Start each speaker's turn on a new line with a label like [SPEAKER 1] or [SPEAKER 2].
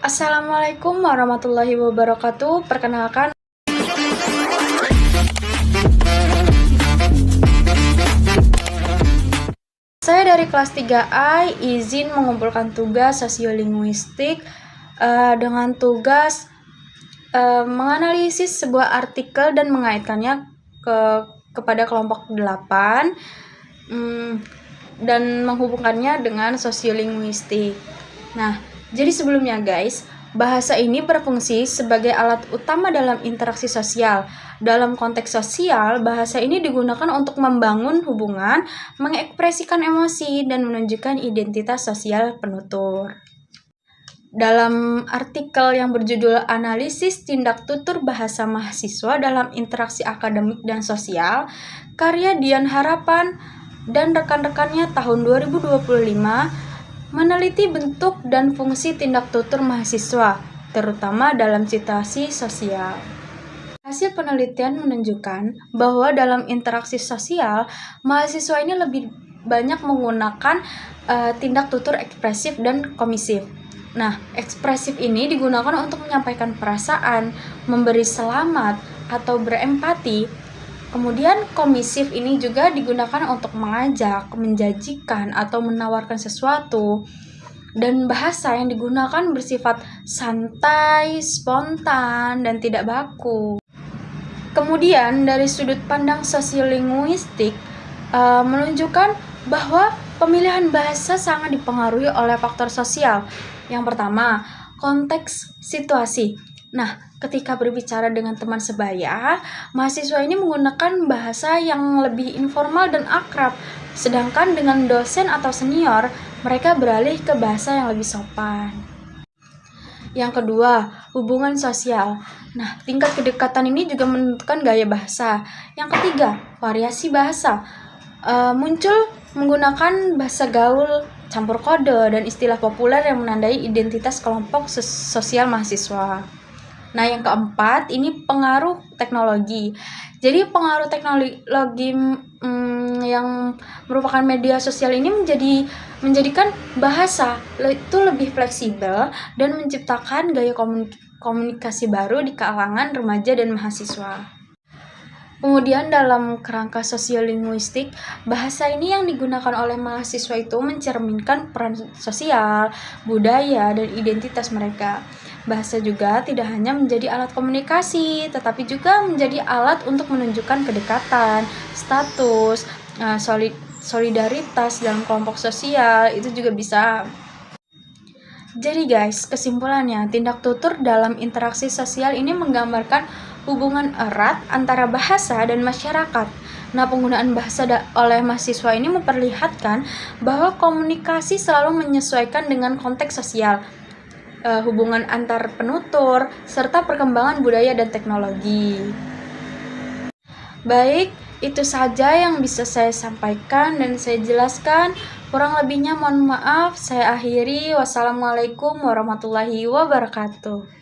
[SPEAKER 1] Assalamualaikum warahmatullahi wabarakatuh. Perkenalkan, saya dari kelas 3A izin mengumpulkan tugas sosiolinguistik dengan tugas menganalisis sebuah artikel dan mengaitkannya kepada kelompok 8 dan menghubungkannya dengan sosiolinguistik. Nah, jadi sebelumnya guys, bahasa ini berfungsi sebagai alat utama dalam interaksi sosial. Dalam konteks sosial, bahasa ini digunakan untuk membangun hubungan, mengekspresikan emosi, dan menunjukkan identitas sosial penutur. Dalam artikel yang berjudul Analisis Tindak Tutur Bahasa Mahasiswa dalam Interaksi Akademik dan Sosial, karya Dian Harapan dan rekan-rekannya tahun 2025, meneliti bentuk dan fungsi tindak tutur mahasiswa, terutama dalam situasi sosial. Hasil penelitian menunjukkan bahwa dalam interaksi sosial, mahasiswa ini lebih banyak menggunakan tindak tutur ekspresif dan komisif. Nah, ekspresif ini digunakan untuk menyampaikan perasaan, memberi selamat, atau berempati. Kemudian komisif ini juga digunakan untuk mengajak, menjanjikan, atau menawarkan sesuatu. Dan bahasa yang digunakan bersifat santai, spontan, dan tidak baku. Kemudian dari sudut pandang sosiolinguistik menunjukkan bahwa pemilihan bahasa sangat dipengaruhi oleh faktor sosial. Yang pertama, konteks situasi. Nah, ketika berbicara dengan teman sebaya, mahasiswa ini menggunakan bahasa yang lebih informal dan akrab. Sedangkan dengan dosen atau senior, mereka beralih ke bahasa yang lebih sopan. Yang kedua, hubungan sosial. Nah, tingkat kedekatan ini juga menentukan gaya bahasa. Yang ketiga, variasi bahasa. Muncul menggunakan bahasa gaul, campur kode, dan istilah populer yang menandai identitas kelompok sosial mahasiswa. Nah, yang keempat, ini pengaruh teknologi. Jadi, pengaruh teknologi yang merupakan media sosial ini menjadikan bahasa itu lebih fleksibel dan menciptakan gaya komunikasi baru di kalangan remaja dan mahasiswa. Kemudian dalam kerangka sosiolinguistik, bahasa ini yang digunakan oleh mahasiswa itu mencerminkan peran sosial, budaya, dan identitas mereka. Bahasa juga tidak hanya menjadi alat komunikasi, tetapi juga menjadi alat untuk menunjukkan kedekatan, status, solidaritas dalam kelompok sosial, itu juga bisa. Jadi guys, kesimpulannya, tindak tutur dalam interaksi sosial ini menggambarkan hubungan erat antara bahasa dan masyarakat. Nah, penggunaan bahasa oleh mahasiswa ini memperlihatkan bahwa komunikasi selalu menyesuaikan dengan konteks sosial, hubungan antar penutur, serta perkembangan budaya dan teknologi. Baik, itu saja yang bisa saya sampaikan dan saya jelaskan. Kurang lebihnya mohon maaf, saya akhiri. Wassalamualaikum warahmatullahi wabarakatuh.